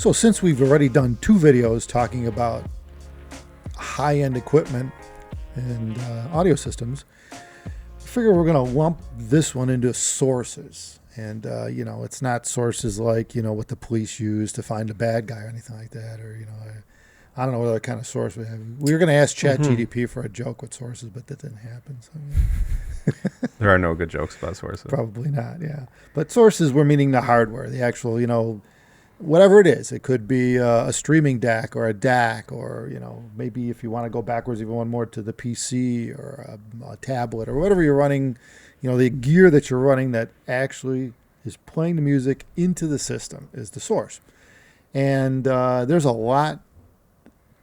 So since we've already done 2 videos talking about high-end equipment and audio systems, I figure we're going to lump this one into sources. And, it's not sources like, what the police use to find a bad guy or anything like that. Or, I don't know what other kind of source we have. We were going to ask ChatGPT for a joke with sources, but that didn't happen. So, There are no good jokes about sources. Probably not, yeah. But sources, we're meaning the hardware, the actual, whatever it is. It could be a streaming DAC or a DAC or, maybe if you want to go backwards even one more to the PC or a tablet or whatever you're running, the gear that you're running that actually is playing the music into the system is the source. And there's a lot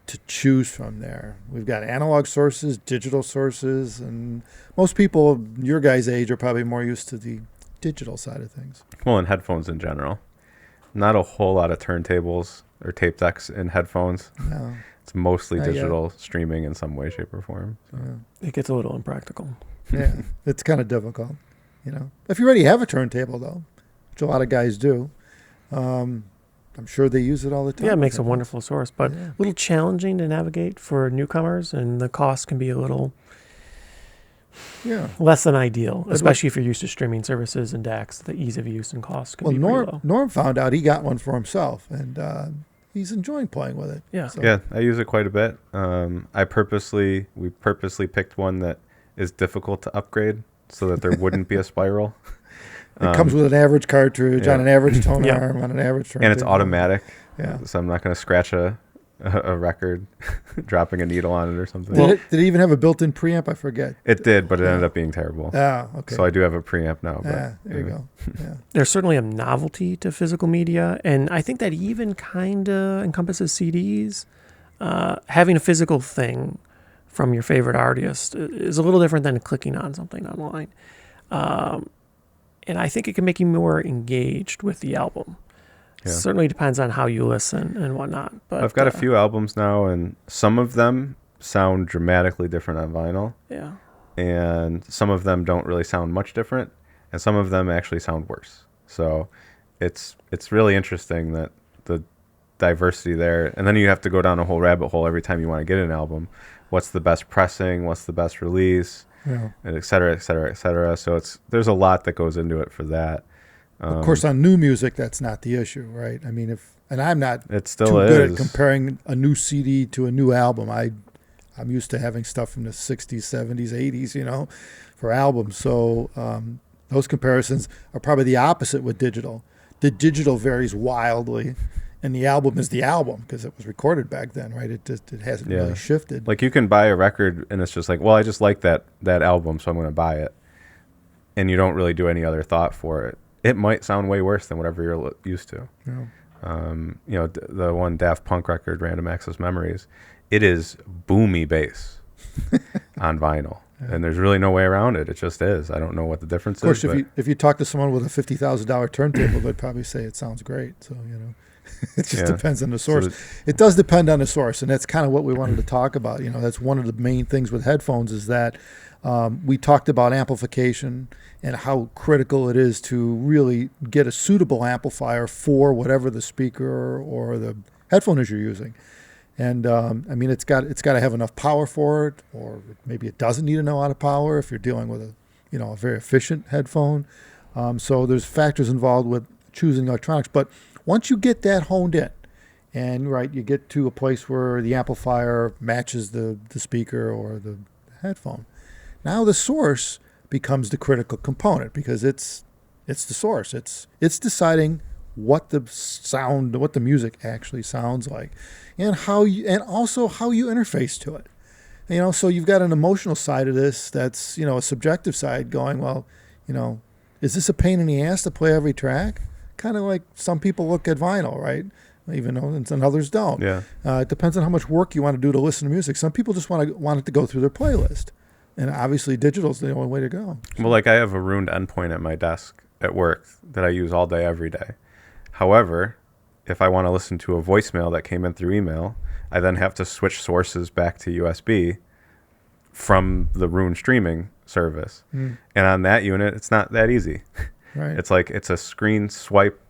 to choose from there. We've got analog sources, digital sources, and most people your guys' age are probably more used to the digital side of things. Well, and headphones in general. Not a whole lot of turntables or tape decks in headphones. No. It's mostly digital streaming in some way, shape, or form. So. Yeah. It gets a little impractical. Yeah, it's kind of difficult. If you already have a turntable, though, which a lot of guys do, I'm sure they use it all the time. Yeah, it makes a wonderful source, but a little challenging to navigate for newcomers, and the cost can be a little less than ideal, especially if you're used to streaming services and DACs. The ease of use and cost can be pretty low. Norm found out he got one for himself, and he's enjoying playing with it. Yeah, yeah, I use it quite a bit. We purposely picked one that is difficult to upgrade so that there wouldn't be a spiral. It comes with an average cartridge on an average tone arm on an average turntable. And it's automatic. Yeah. So I'm not going to scratch a record dropping a needle on it or something. Did it even have a built-in preamp? I forget. It did, but it ended up being terrible. Okay. So I do have a preamp now. But there you go. Yeah. There's certainly a novelty to physical media, and I think that even kind of encompasses CDs. Having a physical thing from your favorite artist is a little different than clicking on something online. And I think it can make you more engaged with the album. Yeah. Certainly depends on how you listen and whatnot. But I've got a few albums now, and some of them sound dramatically different on vinyl. Yeah. And some of them don't really sound much different, and some of them actually sound worse. So it's really interesting that the diversity there. And then you have to go down a whole rabbit hole every time you want to get an album. What's the best pressing? What's the best release? Yeah. And et cetera, et cetera, et cetera. So there's a lot that goes into it for that. Of course, on new music, that's not the issue, right? I mean, I'm not it still too is. good at comparing a new CD to a new album. I'm used to having stuff from the 60s, 70s, 80s, for albums. So those comparisons are probably the opposite with digital. The digital varies wildly, and the album is the album because it was recorded back then, right? It hasn't really shifted. Like you can buy a record and it's just like, well, I just like that album, so I'm going to buy it. And you don't really do any other thought for it. It might sound way worse than whatever you're used to. Yeah. The one Daft Punk record, Random Access Memories, it is boomy bass on vinyl. Yeah. And there's really no way around it. It just is. I don't know what the difference is. Of course, if you talk to someone with a $50,000 turntable, they'd probably say it sounds great. So, it just depends on the source. So it does depend on the source, and that's kind of what we wanted to talk about. That's one of the main things with headphones is that we talked about amplification and how critical it is to really get a suitable amplifier for whatever the speaker or the headphone is you're using. And it's got to have enough power for it, or maybe it doesn't need a lot of power if you're dealing with a very efficient headphone. So there's factors involved with choosing electronics. But once you get that honed in, and you get to a place where the amplifier matches the speaker or the headphone, now the source becomes the critical component because it's the source. It's deciding what the music actually sounds like, and also how you interface to it. So you've got an emotional side of this that's a subjective side going, well, is this a pain in the ass to play every track? Kind of like some people look at vinyl, right? Even though and others don't. Yeah. It depends on how much work you want to do to listen to music. Some people just want it to go through their playlist. And obviously digital is the only way to go. Well, I have a Roon endpoint at my desk at work that I use all day, every day. However, if I want to listen to a voicemail that came in through email, I then have to switch sources back to USB from the Roon streaming service. And on that unit, it's not that easy. Right. It's like it's a screen swipe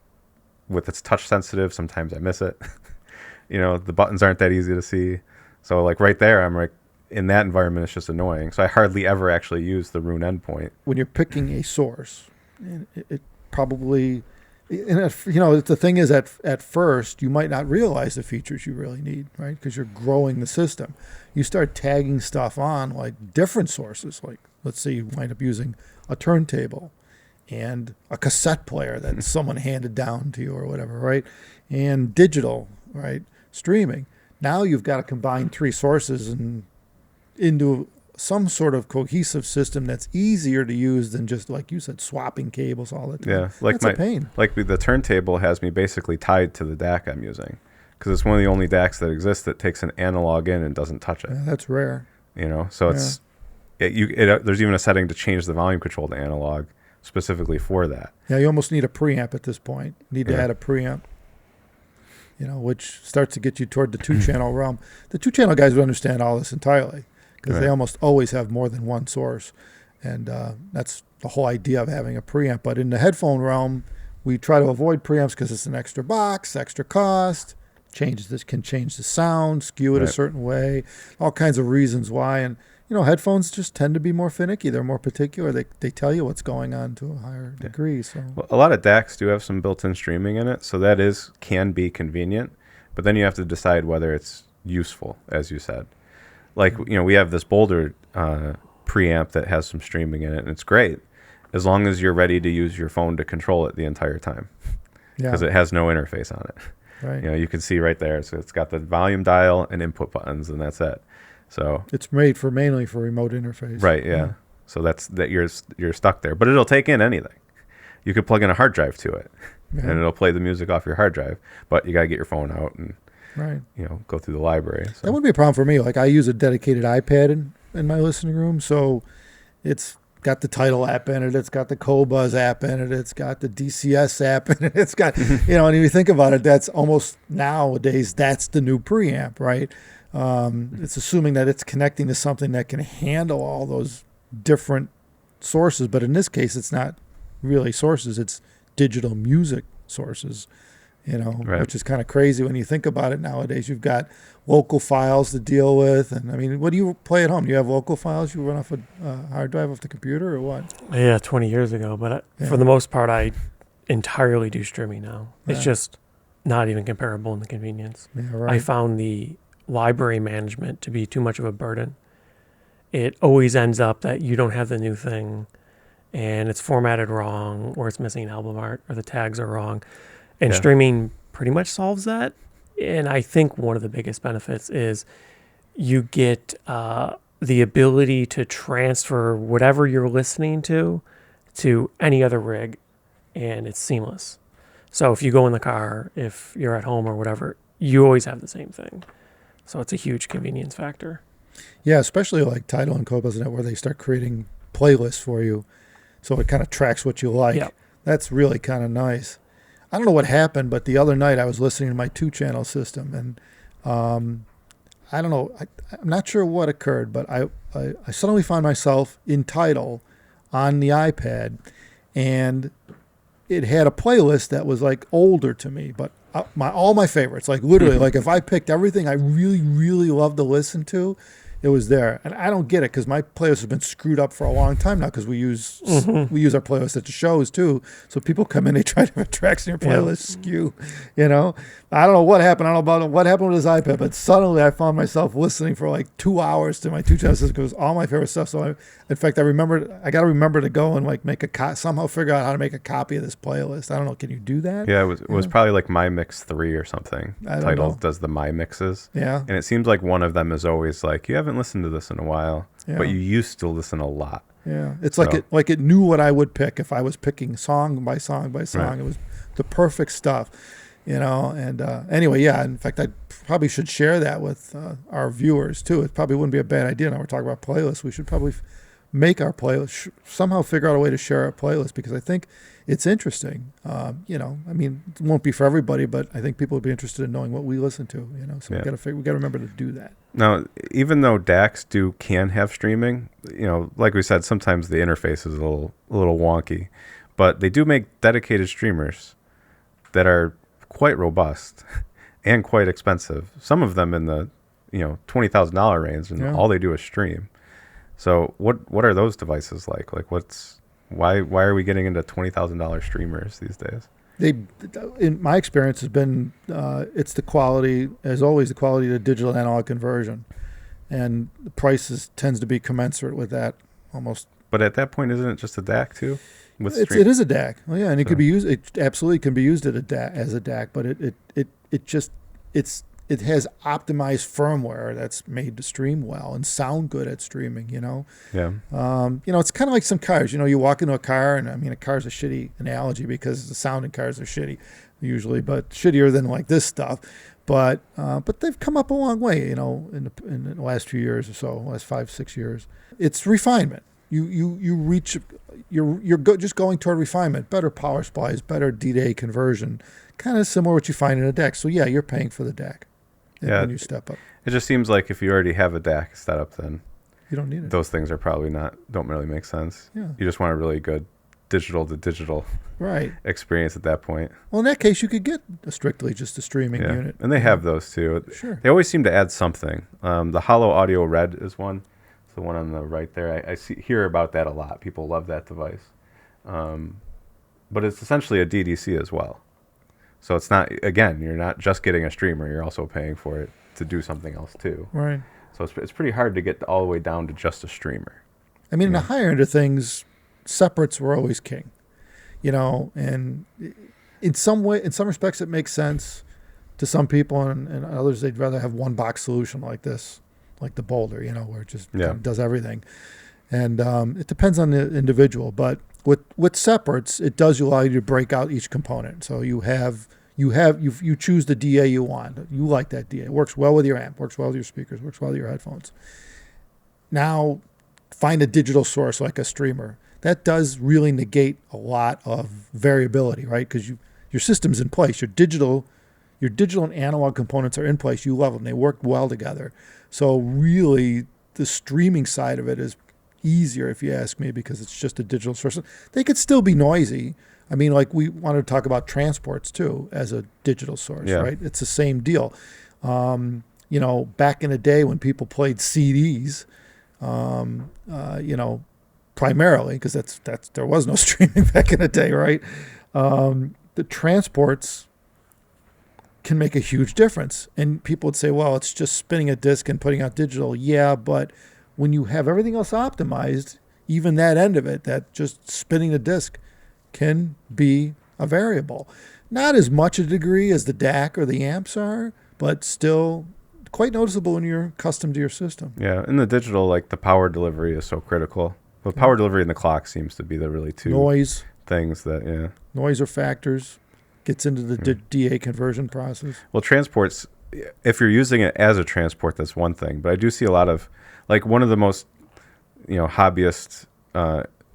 with its touch sensitive, sometimes I miss it. The buttons aren't that easy to see. So like right there, I'm like, in that environment, it's just annoying. So I hardly ever actually use the Roon endpoint. When you're picking a source, and it probably, the thing is at first, you might not realize the features you really need, right? Because you're growing the system. You start tagging stuff on like different sources. Like, let's say you wind up using a turntable and a cassette player that someone handed down to you or whatever, right? And digital, right? Streaming. Now you've got to combine three sources and into some sort of cohesive system that's easier to use than just, like you said, swapping cables all the time. Yeah, like that's a pain. Like the turntable has me basically tied to the DAC I'm using, because it's one of the only DACs that exists that takes an analog in and doesn't touch it. Yeah, that's rare. So it's there's even a setting to change the volume control to analog specifically for that. Yeah, you almost need a preamp at this point. You need to add a preamp. Which starts to get you toward the 2-channel realm. The 2-channel guys would understand all this entirely, because they almost always have more than one source. And that's the whole idea of having a preamp. But in the headphone realm, we try to avoid preamps because it's an extra box, extra cost, can change the sound, skew it a certain way, all kinds of reasons why. And, headphones just tend to be more finicky. They're more particular. They tell you what's going on to a higher degree. So a lot of DACs do have some built-in streaming in it, so that can be convenient. But then you have to decide whether it's useful, as you said. Like, we have this Boulder preamp that has some streaming in it, and it's great as long as you're ready to use your phone to control it the entire time, because it has no interface on it. Right. You can see right there. So it's got the volume dial and input buttons, and that's it. So it's made mainly for remote interface. Right. Yeah. So you're stuck there, but it'll take in anything. You could plug in a hard drive to it, and it'll play the music off your hard drive. But you got to get your phone out and go through the library. So. That wouldn't be a problem for me. Like, I use a dedicated iPad in my listening room, so it's got the Tidal app in it. It's got the Qobuz app in it. It's got the DCS app in it. It's got, and if you think about it, that's almost nowadays, that's the new preamp, right? It's assuming that it's connecting to something that can handle all those different sources. But in this case, it's not really sources. It's digital music sources, which is kind of crazy when you think about it nowadays. You've got local files to deal with. And, I mean, what do you play at home? Do you have local files you run off a hard drive off the computer or what? Yeah, 20 years ago. But for the most part, I entirely do streaming now. It's just not even comparable in the convenience. Yeah, right. I found the library management to be too much of a burden. It always ends up that you don't have the new thing and it's formatted wrong, or it's missing album art, or the tags are wrong. And streaming pretty much solves that. And I think one of the biggest benefits is you get the ability to transfer whatever you're listening to any other rig, and it's seamless. So if you go in the car, if you're at home or whatever, you always have the same thing. So it's a huge convenience factor. Yeah, especially like Tidal and Qobuz and that, where they start creating playlists for you, so it kind of tracks what you like. Yep. That's really kind of nice. I don't know what happened, but the other night I was listening to my 2-channel system, and I don't know. I'm not sure what occurred, but I suddenly found myself in Tidal on the iPad, and it had a playlist that was like older to me, but all my favorites, like literally, like if I picked everything I really, really love to listen to, it was there. And I don't get it, because my playlist has been screwed up for a long time now, because we use our playlist at the shows too. So people come in, they try to have tracks in your playlist skew, I don't know what happened. I don't know about what happened with his iPad, but suddenly I found myself listening for like 2 hours to my 2-channel system, because it was all my favorite stuff. So in fact, I got to remember to go and like somehow figure out how to make a copy of this playlist. I don't know. Can you do that? Yeah, it was probably like My Mix 3 or something. Tidal does the My Mixes. Yeah. And it seems like one of them is always like, you haven't listened to this in a while, but you used to listen a lot. Yeah. It's like it knew what I would pick if I was picking song by song by song. Right. It was the perfect stuff. And anyway, in fact, I probably should share that with our viewers too. It probably wouldn't be a bad idea. Now we're talking about playlists. We should probably make our playlist, somehow figure out a way to share our playlist, because I think it's interesting. I mean, it won't be for everybody, but I think people would be interested in knowing what we listen to, so we got to remember to do that. Now, even though DACs can have streaming, like we said, sometimes the interface is a little wonky, but they do make dedicated streamers that are quite robust and quite expensive. Some of them in the $20,000 range, and all they do is stream. So what are those devices like? Like why are we getting into $20,000 streamers these days? In my experience, has been it's the quality, as always, the quality of the digital analog conversion, and the prices tends to be commensurate with that almost. But at that point, isn't it just a DAC too? It is a DAC. Well, yeah, and it could be used. It absolutely can be used as a DAC, but it has optimized firmware that's made to stream well and sound good at streaming. Yeah. It's kind of like some cars. You walk into a car, and I mean, a car's a shitty analogy because the sound in cars are shitty usually, but shittier than like this stuff. But they've come up a long way. In the last few years or so, last 5-6 years, it's refinement. You reach. You're just going toward refinement. Better power supplies, better D-Day conversion, kind of similar to what you find in a DAC. So yeah, you're paying for the DAC. When you step up. It just seems like if you already have a DAC set up, then you don't need it. Those things are probably don't really make sense. Yeah. You just want a really good digital to digital experience at that point. Well, in that case, you could get strictly just a streaming unit. And they have those too. Sure. They always seem to add something. The Hollow Audio Red is one. It's the one on the right there. I hear about that a lot. People love that device. But it's essentially a DDC as well. So it's not, again, you're not just getting a streamer, you're also paying for it to do something else too. Right. So it's pretty hard to get all the way down to just a streamer. I mean, in the higher end of things, separates were always king. And in some respects it makes sense to some people, and others they'd rather have one box solution like this, like the Boulder, where it just kind of does everything. And it depends on the individual, but with separates, it does allow you to break out each component. So you choose the DA you want. You like that DA. It works well with your amp, works well with your speakers, works well with your headphones. Now, find a digital source like a streamer. That does really negate a lot of variability, right? Because your system's in place. Your digital and analog components are in place. You love them. They work well together. So really, the streaming side of it is easier, if you ask me, because it's just a digital source. They could still be noisy. I mean, like we wanted to talk about transports too as a digital source, right? It's the same deal. Back in the day when people played CDs, primarily because that's there was no streaming back in the day, right? The transports can make a huge difference, and people would say, "Well, it's just spinning a disc and putting out digital." Yeah, but when you have everything else optimized, even that end of it, that just spinning the disc, can be a variable. Not as much a degree as the DAC or the amps are, but still quite noticeable when you're accustomed to your system. Yeah, in the digital, like the power delivery is so critical. The power delivery and the clock seems to be the really two things that, Noise or factors gets into the DA conversion process. Well, transports, if you're using it as a transport, that's one thing. But I do see a lot of, like one of the most, hobbyist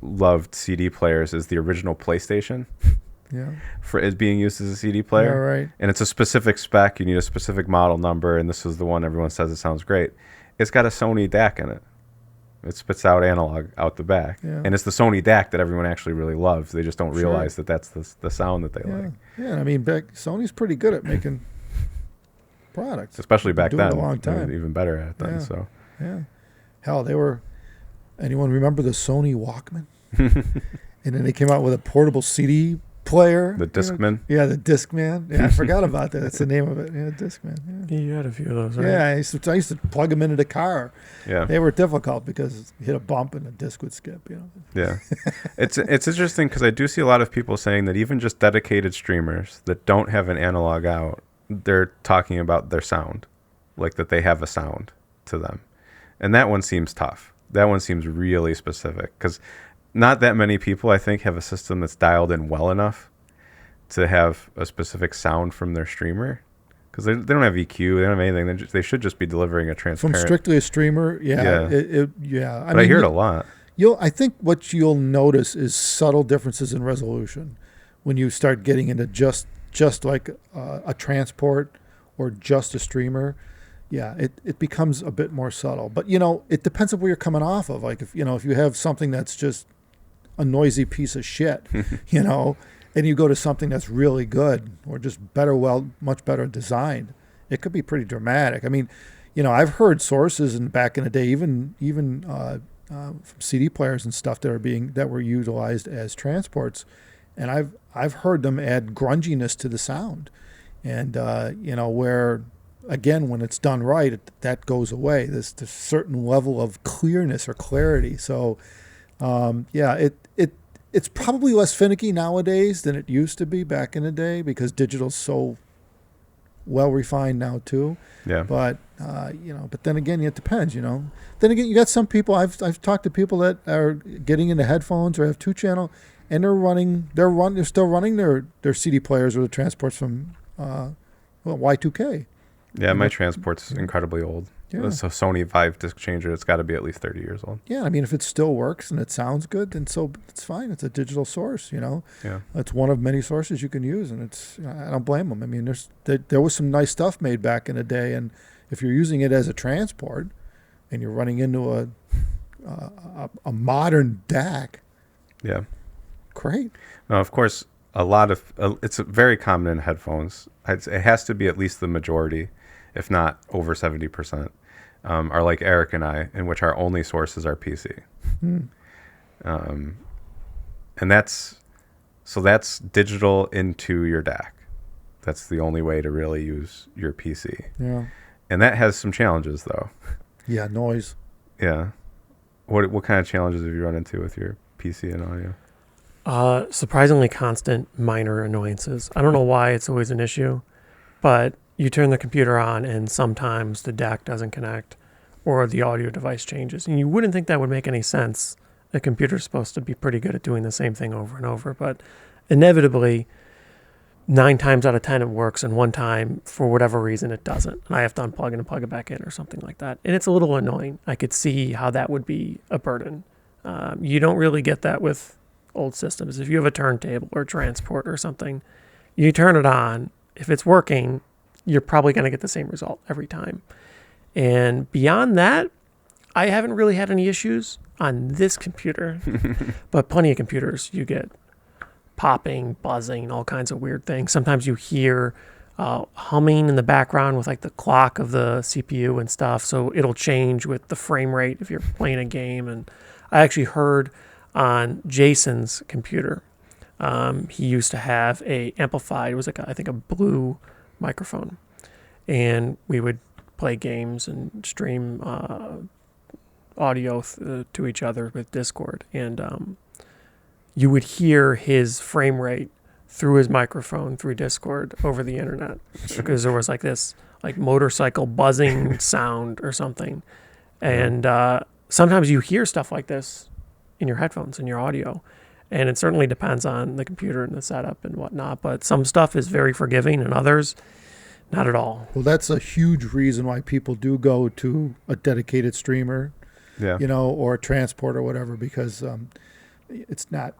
loved CD players is the original PlayStation. Yeah. Is being used as a CD player. Yeah, right. And it's a specific spec. You need a specific model number, and this is the one everyone says it sounds great. It's got a Sony DAC in it. It spits out analog out the back. Yeah. And it's the Sony DAC that everyone actually really loves. They just don't realize that that's the sound that they like. Yeah, I mean, Sony's pretty good at making products. Especially back then. A long time. Even better at it then. So. Yeah. Hell, anyone remember the Sony Walkman? And then they came out with a portable CD player. The Discman? Yeah, the Discman. Yeah, I forgot about that. That's the name of it. Yeah, Discman. Yeah. You had a few of those, right? Yeah, I used to plug them into the car. Yeah. They were difficult because you hit a bump and the disc would skip, Yeah. It's interesting because I do see a lot of people saying that even just dedicated streamers that don't have an analog out, they're talking about their sound, like that they have a sound to them. And that one seems tough. That one seems really specific because not that many people, I think, have a system that's dialed in well enough to have a specific sound from their streamer. Because they don't have EQ, they don't have anything. They should just be delivering a transparent. From strictly a streamer, yeah. But I hear it a lot. I think what you'll notice is subtle differences in resolution when you start getting into just like a transport or just a streamer. Yeah, it becomes a bit more subtle. But, it depends on where you're coming off of. Like, if you have something that's just a noisy piece of shit, and you go to something that's really good or just better, much better designed, it could be pretty dramatic. I mean, I've heard sources and back in the day, even from CD players and stuff that were utilized as transports, and I've heard them add grunginess to the sound, and where again when it's done right, that goes away. There's a certain level of clearness or clarity. So it's probably less finicky nowadays than it used to be back in the day because digital's so well refined now too. Yeah. But but then again, it depends. Then again, you got some people. I've talked to people that are getting into headphones or have 2-channel, and they're still running their CD players or the transports from Y2K. Yeah, my transport's incredibly old. Yeah. So Sony 5 disc changer, it's got to be at least 30 years old. Yeah, I mean, if it still works and it sounds good, then it's fine. It's a digital source, Yeah. It's one of many sources you can use, and I don't blame them. I mean, there was some nice stuff made back in the day, and if you're using it as a transport and you're running into a modern DAC, yeah, great. Now, of course, it's very common in headphones. It has to be at least the majority, if not over 70%. Are like Eric and I, in which our only sources are PC. And that's digital into your DAC. That's the only way to really use your PC. Yeah. And that has some challenges, though. Yeah, noise. Yeah. What kind of challenges have you run into with your PC and audio? Surprisingly constant minor annoyances. I don't know why it's always an issue, but you turn the computer on and sometimes the DAC doesn't connect or the audio device changes. And you wouldn't think that would make any sense. A computer's supposed to be pretty good at doing the same thing over and over, but inevitably 9 times out of 10 it works, and one time for whatever reason it doesn't. And I have to unplug it and plug it back in or something like that. And it's a little annoying. I could see how that would be a burden. You don't really get that with old systems. If you have a turntable or transport or something, you turn it on. If it's working, you're probably going to get the same result every time. And beyond that, I haven't really had any issues on this computer, but plenty of computers you get popping, buzzing, all kinds of weird things. Sometimes you hear humming in the background with like the clock of the CPU and stuff. So it'll change with the frame rate if you're playing a game. And I actually heard on Jason's computer, he used to have a amplified, it was like I think a blue microphone, and we would play games and stream audio to each other with Discord, and you would hear his frame rate through his microphone through Discord over the internet because there was like this like motorcycle buzzing sound or something, and sometimes you hear stuff like this in your headphones, in your audio. And it certainly depends on the computer and the setup and whatnot. But some stuff is very forgiving and others, not at all. Well, that's a huge reason why people do go to a dedicated streamer, or a transport or whatever, because it's not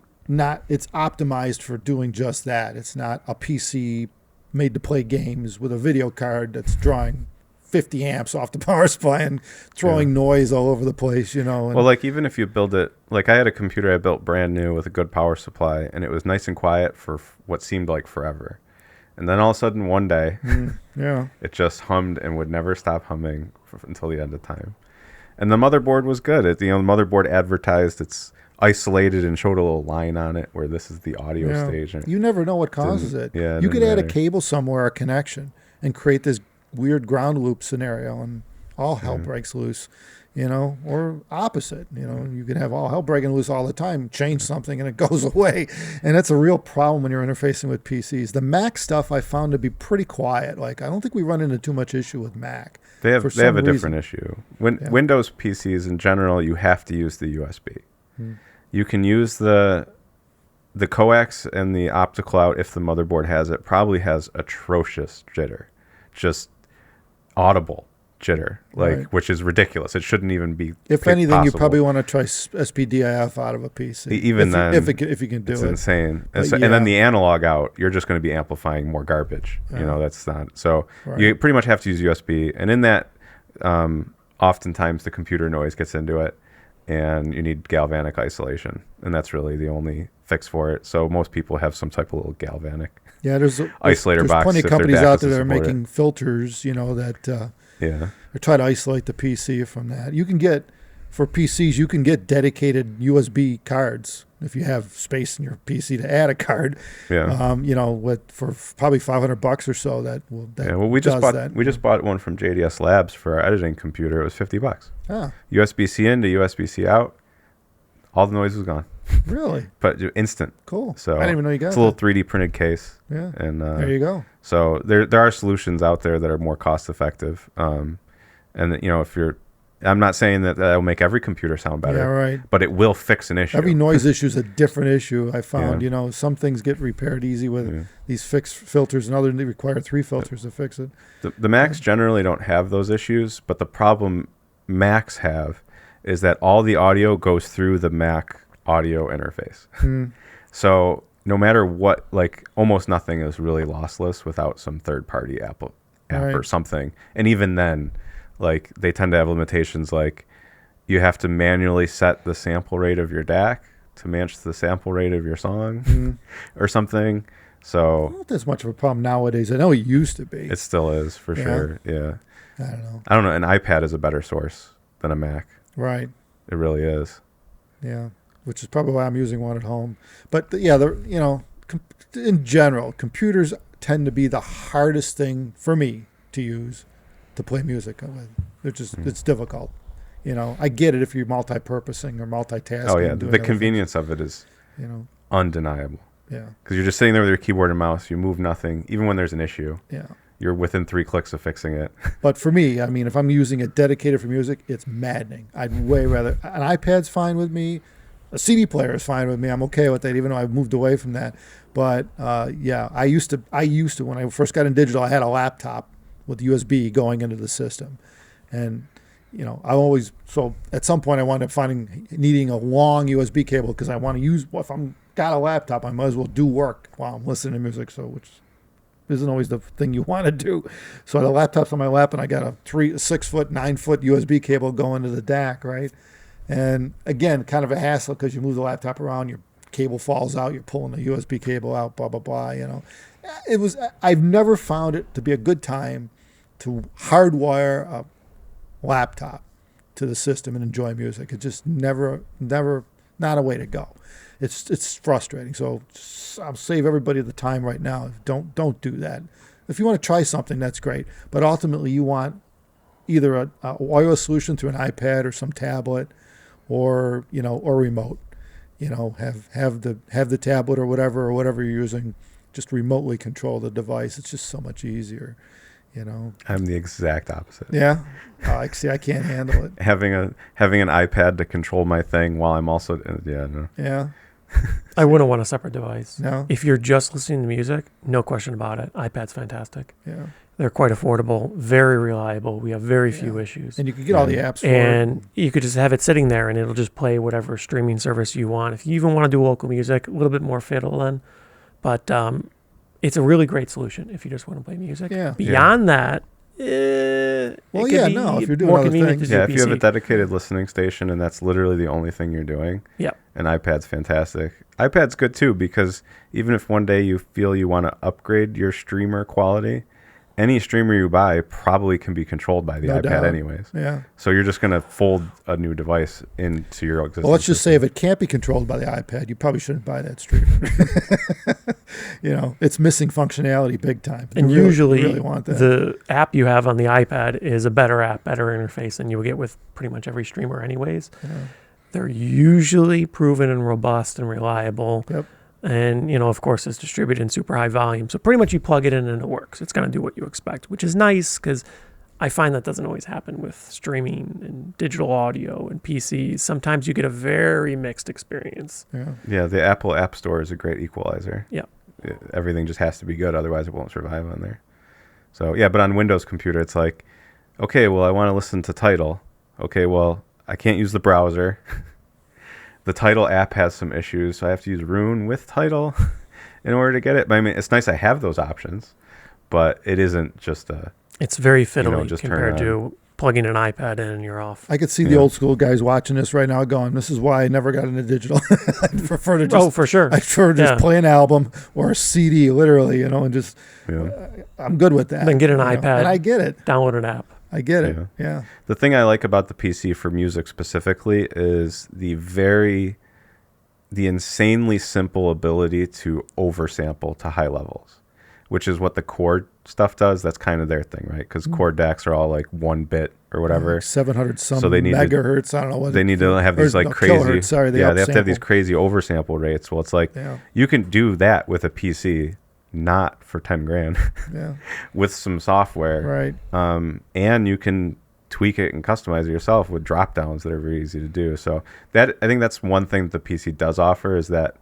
it's optimized for doing just that. It's not a PC made to play games with a video card that's drawing 50 amps off the power supply and throwing noise all over the place, And, well, like even if you build it, like I had a computer I built brand new with a good power supply, and it was nice and quiet for what seemed like forever. And then all of a sudden one day, it just hummed and would never stop humming until the end of time. And the motherboard was good. The motherboard advertised it's isolated and showed a little line on it where this is the audio stage. You never know what causes it. Yeah, you could add a cable somewhere, a connection, and create this weird ground loop scenario, and all hell breaks loose, or opposite. You can have all hell breaking loose all the time, change something, and it goes away. And that's a real problem when you're interfacing with PCs. The Mac stuff I found to be pretty quiet. Like, I don't think we run into too much issue with Mac. They have a different issue. Windows PCs in general, you have to use the USB. You can use the coax and the optical out if the motherboard has it. Probably has atrocious jitter, just audible jitter, which is ridiculous. It shouldn't even be. If anything, possible. you probably want to try SPDIF out of a PC. Even then, if you can do it, it's insane. And then the analog out, you're just going to be amplifying more garbage. That's not so. Right. You pretty much have to use USB, and in that, oftentimes the computer noise gets into it. and you need galvanic isolation, and that's really the only fix for it. So most people have some type of little galvanic isolator box. Plenty of companies out there that are making it. filters, that Yeah. or try to isolate the PC from that. You can get, for PCs, you can get dedicated USB cards if you have space in your PC to add a card. Yeah. For probably $500 or so. We just bought one from JDS Labs for our editing computer. It was $50. USB-C in to USB-C out. All the noise was gone. Really? But instant. Cool. So I didn't even know you got it's a little 3D printed case. Yeah. And there you go. So there are solutions out there that are more cost effective. And if you're, I'm not saying that will make every computer sound better. Yeah, right. But it will fix an issue. Every noise issue is a different issue. I found, some things get repaired easy with these fixed filters, and others they require 3 filters to fix it. The Macs generally don't have those issues, but the problem Macs have is that all the audio goes through the Mac audio interface. So no matter what, like almost nothing is really lossless without some third-party app or something. And even then, like they tend to have limitations, like you have to manually set the sample rate of your DAC to match the sample rate of your song or something. So not as much of a problem nowadays. I know it used to be. It still is for sure. Yeah. I don't know. An iPad is a better source than a Mac. Right. It really is. Yeah. Which is probably why I'm using one at home. But in general, computers tend to be the hardest thing for me to use to play music with. It's difficult. I get it if you're multi-purposing or multitasking. Oh yeah, the convenience of it is undeniable. Yeah. Because you're just sitting there with your keyboard and mouse, you move nothing, even when there's an issue. Yeah. You're within 3 clicks of fixing it. But for me, I mean, if I'm using it dedicated for music, it's maddening. I'd way rather, an iPad's fine with me. A CD player is fine with me. I'm okay with that, even though I've moved away from that. But I used to, when I first got in digital, I had a laptop with USB going into the system. And, so at some point I wound up needing a long USB cable because I want to use, if I'm got a laptop, I might as well do work while I'm listening to music. So, which isn't always the thing you want to do. So the laptop's on my lap and I got a 6-foot, 9-foot USB cable going to the DAC, right? And again, kind of a hassle because you move the laptop around, your cable falls out, you're pulling the USB cable out, blah, blah, blah, I've never found it to be a good time to hardwire a laptop to the system and enjoy music. It just never, not a way to go. It's frustrating. So I'll save everybody the time right now. Don't do that. If you want to try something, that's great. But ultimately, you want either a wireless solution through an iPad or some tablet, or remote. Have the tablet or whatever you're using, just remotely control the device. It's just so much easier. I'm the exact opposite. Yeah. I can't handle it. Having an iPad to control my thing while I'm also no. Yeah. I wouldn't want a separate device. No. If you're just listening to music, no question about it. iPad's fantastic. Yeah. They're quite affordable, very reliable. We have very few issues. And you can get all the apps for and you could just have it sitting there and it'll just play whatever streaming service you want. If you even want to do local music, a little bit more fiddle then. But it's a really great solution if you just want to play music. Yeah. Beyond that, if you're doing other things. Yeah, if you have a dedicated listening station and that's literally the only thing you're doing, an iPad's fantastic. iPad's good too because even if one day you feel you want to upgrade your streamer quality, any streamer you buy probably can be controlled by the iPad anyways. Yeah. So you're just going to fold a new device into your existing Well, let's just say if it can't be controlled by the iPad, you probably shouldn't buy that streamer. It's missing functionality big time. And you usually really want that. The app you have on the iPad is a better app, better interface than you will get with pretty much every streamer anyways. Yeah. They're usually proven and robust and reliable. Yep. And, of course, it's distributed in super high volume. So pretty much you plug it in and it works. It's going to do what you expect, which is nice because I find that doesn't always happen with streaming and digital audio and PCs. Sometimes you get a very mixed experience. Yeah, the Apple App Store is a great equalizer. Yeah. Everything just has to be good, otherwise it won't survive on there. So, yeah, but on Windows computer, it's like, okay, well, I want to listen to Tidal. Okay, well, I can't use the browser. The Tidal app has some issues, so I have to use Roon with Tidal in order to get it. But I mean, it's nice I have those options, but it isn't just It's very fiddly compared to plugging an iPad in and you're off. I could see the old school guys watching this right now going, this is why I never got into digital. I prefer to just, for sure. I prefer to just play an album or a CD, literally, and just, I'm good with that. Then get an iPad. And I get it. Download an app. I get it. Yeah. The thing I like about the PC for music specifically is the insanely simple ability to oversample to high levels, which is what the chord stuff does. That's kind of their thing, right? Because chord DACs are all like 1 bit or whatever. 700 some so they need megahertz. I don't know what they need to have these like crazy. Kilohertz, sorry, they have to have these crazy oversample rates. Well, it's like you can do that with a PC, not for 10 grand, with some software, right? And you can tweak it and customize it yourself with drop downs that are very easy to do. So that, I think that's one thing that the PC does offer, is that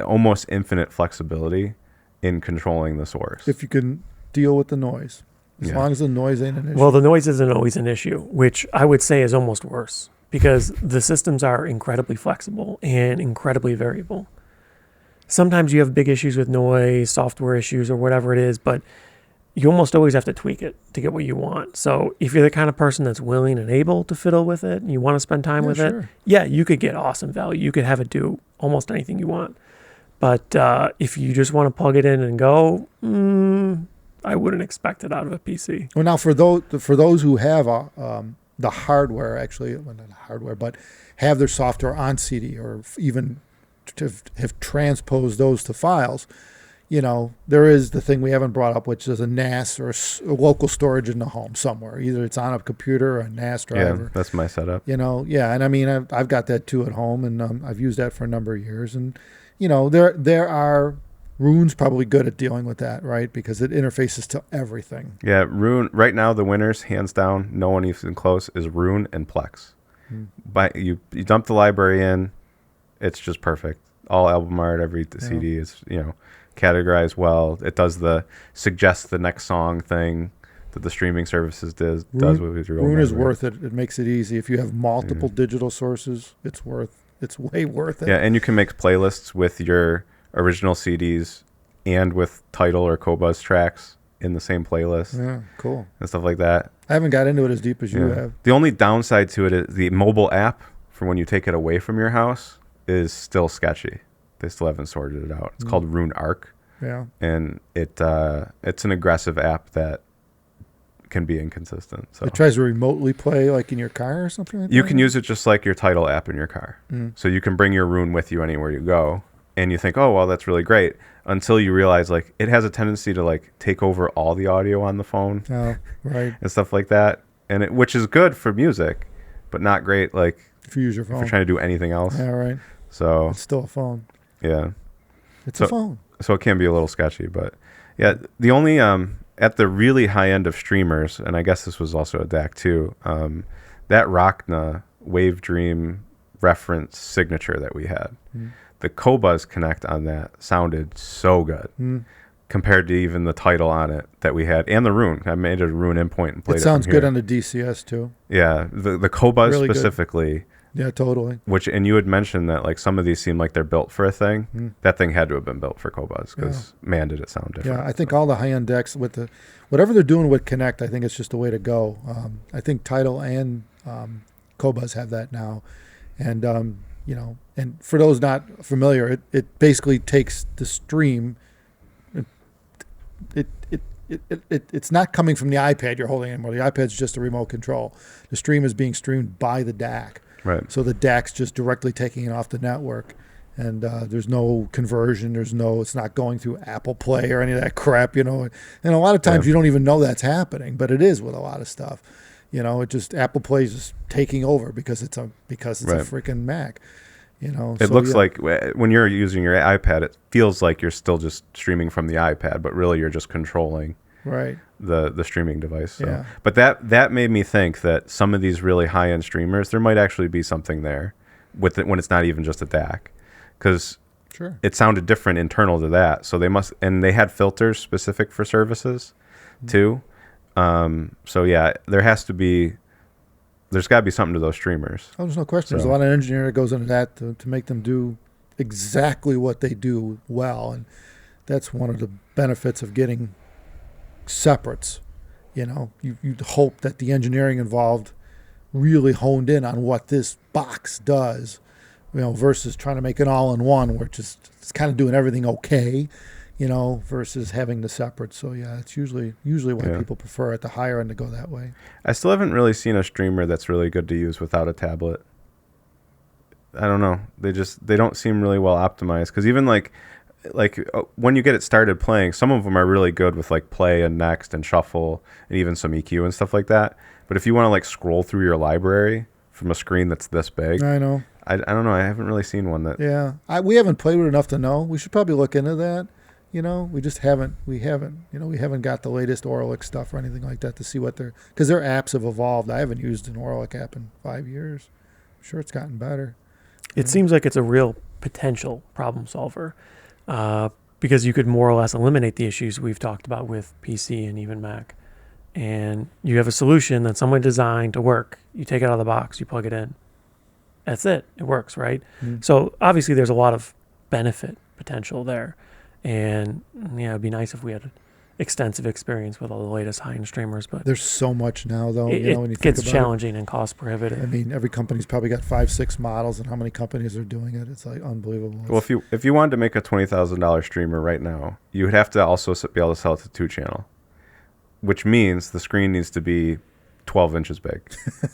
almost infinite flexibility in controlling the source. If you can deal with the noise, as long as the noise ain't an issue. Well, the noise isn't always an issue, which I would say is almost worse, because the systems are incredibly flexible and incredibly variable. Sometimes you have big issues with noise, software issues, or whatever it is, but you almost always have to tweak it to get what you want. So if you're the kind of person that's willing and able to fiddle with it and you want to spend time with it, you could get awesome value. You could have it do almost anything you want. But if you just want to plug it in and go, I wouldn't expect it out of a PC. Well, now for those who have the hardware, actually, well, not hardware, but have their software on CD, or even have transposed those to files, there is the thing we haven't brought up, which is a NAS or a local storage in the home somewhere. Either it's on a computer or a NAS driver. Yeah, that's my setup. And I mean, I've got that too at home, and I've used that for a number of years. And, there are Roon's probably good at dealing with that, right? Because it interfaces to everything. Yeah, Roon, right now the winners, hands down, no one even close, is Roon and Plex. But you dump the library in, it's just perfect. All album art, every CD is, categorized well. It does the suggest the next song thing that the streaming services does with your own Roon is library. worth it. It makes it easy. If you have multiple digital sources, it's way worth it. Yeah, and you can make playlists with your original CDs and with Tidal or Qobuz tracks in the same playlist. Yeah, cool. And stuff like that. I haven't got into it as deep as you have. The only downside to it is the mobile app for when you take it away from your house is still sketchy. They still haven't sorted it out. It's called Roon Arc. Yeah. And it's an aggressive app that can be inconsistent. So it tries to remotely play like in your car or something like that? You can use it just like your Tidal app in your car. So you can bring your Roon with you anywhere you go. And you think, oh, well, that's really great. Until you realize, like, it has a tendency to, like, take over all the audio on the phone. Oh, right. And stuff like that. And which is good for music, but not great, like, if you use your phone. If you're trying to do anything else. Yeah, right. So it's still a phone. Yeah. It's a phone. So it can be a little sketchy. But, yeah, the only, at the really high end of streamers, and I guess this was also a DAC too, that Rachna Wave Dream reference signature that we had. The Qobuz Connect on that sounded so good compared to even the Tidal on it that we had, and the Roon. I made a Roon endpoint and played it. It sounds from good here. on the DCS too. Yeah, the Qobuz really specifically. Good. Yeah, totally. And you had mentioned that like some of these seem like they're built for a thing. That thing had to have been built for Qobuz because man, did it sound different. Yeah, I think all the high-end decks with whatever they're doing with Connect, I think it's just the way to go. I think Tidal and Qobuz have that now, and and for those not familiar, it basically takes the stream. It's not coming from the iPad you're holding anymore. The iPad's just a remote control. The stream is being streamed by the DAC. Right. So the DAC's just directly taking it off the network, and there's no conversion. It's not going through Apple Play or any of that crap. And a lot of times you don't even know that's happening, but it is with a lot of stuff. It just Apple Play is just taking over because it's a freaking Mac. It looks like when you're using your iPad, it feels like you're still just streaming from the iPad, but really you're just controlling the streaming device. So. Yeah. But that made me think that some of these really high-end streamers, there might actually be something there with it when it's not even just a DAC, because it sounded different internal to that. So they had filters specific for services too. So yeah, there's got to be something to those streamers. Oh, there's no question. There's a lot of engineering that goes into that to make them do exactly what they do well. And that's one of the benefits of getting separates. you'd hope that the engineering involved really honed in on what this box does, versus trying to make it all in one, where it's kind of doing everything okay, versus having the separate. So yeah, it's usually why people prefer at the higher end to go that way. I still haven't really seen a streamer that's really good to use without a tablet. I don't know. They don't seem really well optimized, because even like when you get it started playing, some of them are really good with like play and next and shuffle and even some EQ and stuff like that. But if you want to like scroll through your library from a screen that's this big, I know. I don't know. I haven't really seen one that. Yeah, we haven't played with it enough to know. We should probably look into that. We just haven't. We haven't got the latest Orlick stuff or anything like that to see what because their apps have evolved. I haven't used an Orlick app in 5 years. I'm sure it's gotten better. It seems like it's a real potential problem solver, because you could more or less eliminate the issues we've talked about with PC and even Mac. And you have a solution that someone designed to work. You take it out of the box, you plug it in. That's it. It works, right? So obviously there's a lot of benefit potential there. And it'd be nice if we had extensive experience with all the latest high-end streamers, but there's so much now, though. When you think gets about challenging and cost prohibitive. I mean, every company's probably got 5-6 models, and how many companies are doing it? It's like unbelievable. Well, if you wanted to make a $20,000 streamer right now, you would have to also be able to sell it to 2-channel, which means the screen needs to be 12 inches big,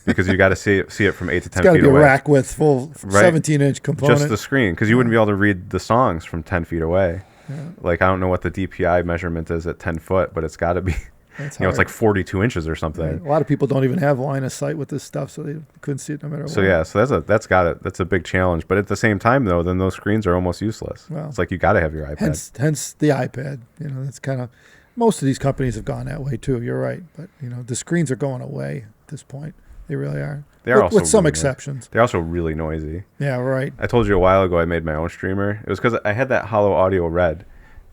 because you got to see it from 8 to 10 feet away. It's got to be a rack width, full 17-inch component. Just the screen, because you wouldn't be able to read the songs from 10 feet away. Yeah. Like, I don't know what the DPI measurement is at 10 foot, but it's got to be, it's like 42 inches or something. Right. A lot of people don't even have line of sight with this stuff, so they couldn't see it no matter what. So yeah, that's a big challenge. But at the same time, though, then those screens are almost useless. Well, it's like you got to have your iPad. Hence the iPad. That's kind of, most of these companies have gone that way too. You're right, but the screens are going away at this point. They really are. They are with some exceptions. They're also really noisy. Yeah, right. I told you a while ago I made my own streamer. It was because I had that Hollow Audio Red,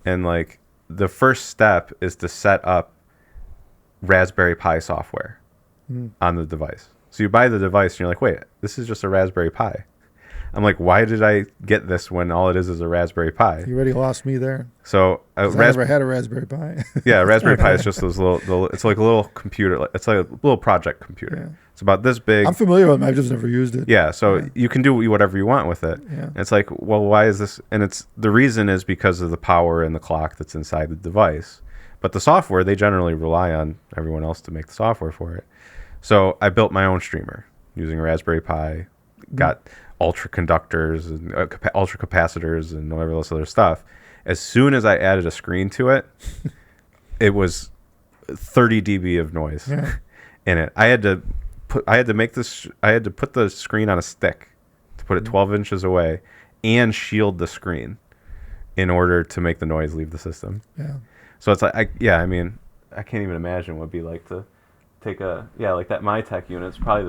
and like the first step is to set up Raspberry Pi software on the device. So you buy the device and you're like, wait, this is just a Raspberry Pi. I'm like, why did I get this when all it is a Raspberry Pi? You already lost me there. So I never had a Raspberry Pi. Yeah, Raspberry Pi is just those little. It's like a little computer. It's like a little project computer. Yeah. It's about this big. I'm familiar with it. I've just never used it. Yeah, so you can do whatever you want with it. Yeah. And it's like, well, why is this? And the reason is because of the power and the clock that's inside the device. But the software, they generally rely on everyone else to make the software for it. So I built my own streamer using a Raspberry Pi. Got ultra conductors and ultra capacitors and whatever this other stuff. As soon as I added a screen to it, it was 30 dB of noise in it. I had to put the screen on a stick to put it 12 inches away and shield the screen in order to make the noise leave the system. Yeah. So it's like, I can't even imagine what it'd be like to take like that MyTech unit's probably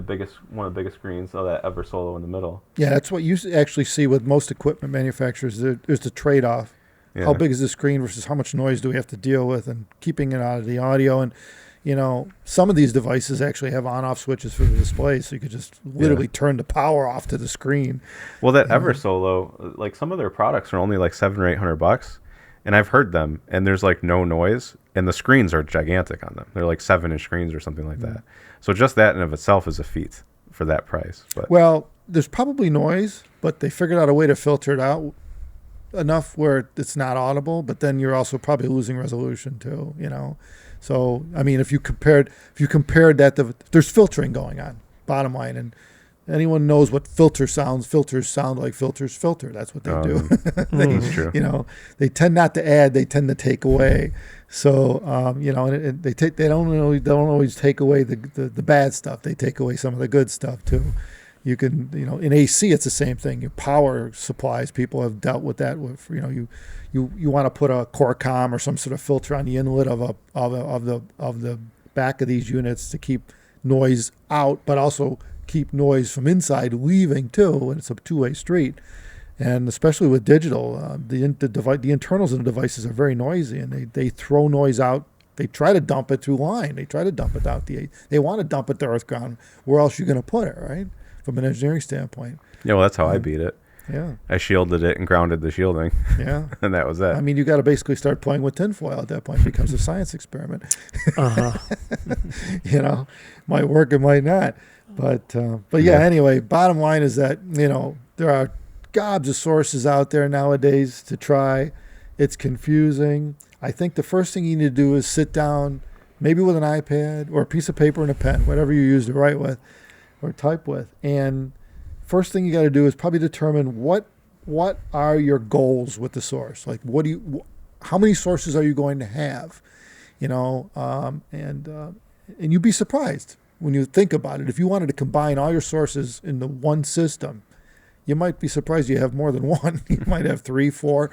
one of the biggest screens of that ever solo in the middle. Yeah, that's what you actually see with most equipment manufacturers. There's the trade-off. Yeah. How big is the screen versus how much noise do we have to deal with, and keeping it out of the audio. And some of these devices actually have on-off switches for the display, so you could just literally turn the power off to the screen. Well, that Eversolo, like some of their products are only like $700 or $800, and I've heard them, and there's like no noise. And the screens are gigantic on them. They're like 7-inch screens or something like that. So just that in of itself is a feat for that price. But well, there's probably noise, but they figured out a way to filter it out enough where it's not audible. But then you're also probably losing resolution too. So I mean, if you compared that, there's filtering going on. Bottom line, and anyone knows what filters sound like. Filters filter. That's what they do. That's true. They tend not to add. They tend to take away. So and they don't always take away the bad stuff. They take away some of the good stuff too. You can in AC it's the same thing. Your power supplies, people have dealt with that. You want to put a Corcom or some sort of filter on the inlet of the back of these units to keep noise out, but also keep noise from inside leaving too, and it's a two-way street. And especially with digital, the internals in the devices are very noisy, and they throw noise out. They try to dump it through line. They try to dump it out they want to dump it to earth ground. Where else are you going to put it, right? From an engineering standpoint. Yeah, well, that's how I beat it. Yeah. I shielded it and grounded the shielding. Yeah. And that was it. I mean, you got to basically start playing with tinfoil at that point. It becomes a science experiment. You know, might work, it might not. But yeah, anyway, bottom line is that, you know, there are gobs of sources out there nowadays to try. It's confusing. I think the first thing you need to do is sit down, maybe with an iPad or a piece of paper and a pen, whatever you use to write with or type with. And first thing you got to do is probably determine what are your goals with the source. Like, how many sources are you going to have? You know, and you'd be surprised when you think about it. If you wanted to combine all your sources into one system, you might be surprised you have more than one. You might have 3, 4.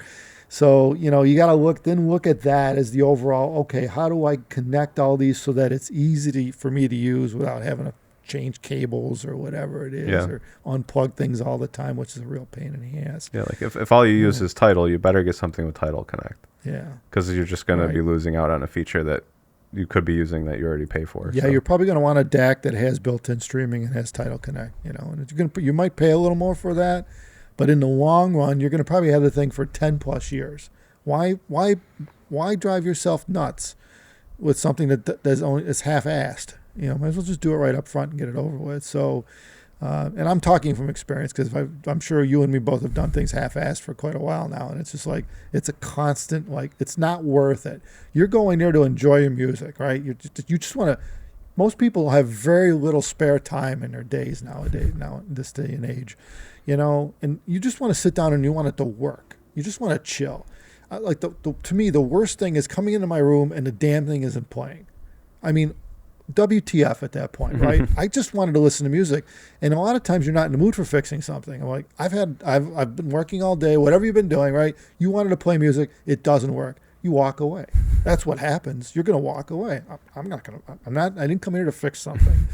So, you know, you got to look at that as the overall, okay, how do I connect all these so that it's easy for me to use without having to change cables or whatever it is, or unplug things all the time, which is a real pain in the ass. Yeah, like if all you use is Tidal, you better get something with Tidal Connect. Yeah. Because you're just going to be losing out on a feature that you could be using that you already pay for. Yeah, you're probably going to want a DAC that has built-in streaming and has Tidal Connect, you know, and you might pay a little more for that, but in the long run, you're going to probably have the thing for 10 plus years. Why drive yourself nuts with something that's half-assed? You know, might as well just do it right up front and get it over with. So, and I'm talking from experience because I'm sure you and me both have done things half-assed for quite a while now, and it's just like it's a constant, like, it's not worth it. You're going there to enjoy your music, right? You just want to. Most people have very little spare time in their days nowadays, now in this day and age, you know, and you just want to sit down and you want it to work. You just want to chill. Like to me, the worst thing is coming into my room and the damn thing isn't playing. I mean, WTF at that point, right? I just wanted to listen to music, and a lot of times you're not in the mood for fixing something. I'm like, I've been working all day, whatever you've been doing, right? You wanted to play music, it doesn't work. You walk away. That's what happens. You're going to walk away. I didn't come here to fix something.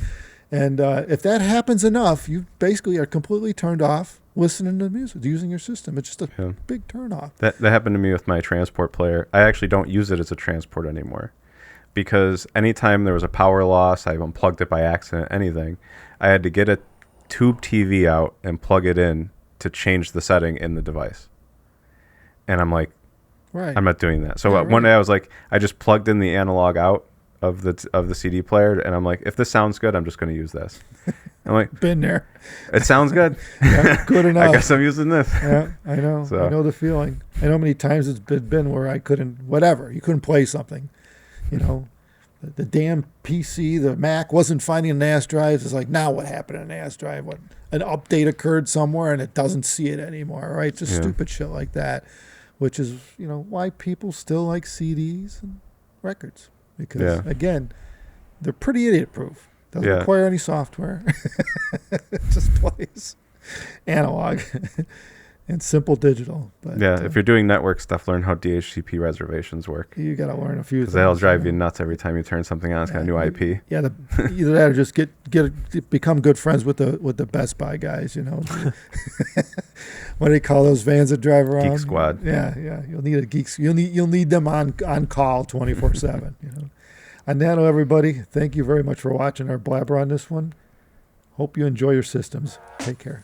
And if that happens enough, you basically are completely turned off listening to music, using your system. It's just a big turn off. That happened to me with my transport player. I actually don't use it as a transport anymore, because anytime there was a power loss, I unplugged it by accident, anything, I had to get a tube TV out and plug it in to change the setting in the device. And I'm like, I'm not doing that. So one day I was like, I just plugged in the analog out of the CD player, and I'm like, if this sounds good, I'm just going to use this. I'm like, been there. It sounds good. Yeah, good enough. I guess I'm using this. Yeah, I know. So. I know the feeling. I know how many times it's been where I couldn't play something. You know, the damn PC, the Mac wasn't finding NAS drives. It's like, now what happened to NAS drive? What, an update occurred somewhere and it doesn't see it anymore, right? Just stupid shit like that, which is, you know, why people still like CDs and records. Because, again, they're pretty idiot-proof. Doesn't require any software. It just plays analog and simple digital. But, if you're doing network stuff, learn how DHCP reservations work. You got to learn a few things. Because that'll drive you nuts every time you turn something on. It's got a new IP. Yeah, either that or just become good friends with the Best Buy guys, you know. What do they call those vans that drive around? Geek Squad. Yeah. You'll need a geek. You'll need them on call 24/7. You know. On that note, everybody, thank you very much for watching our blabber on this one. Hope you enjoy your systems. Take care.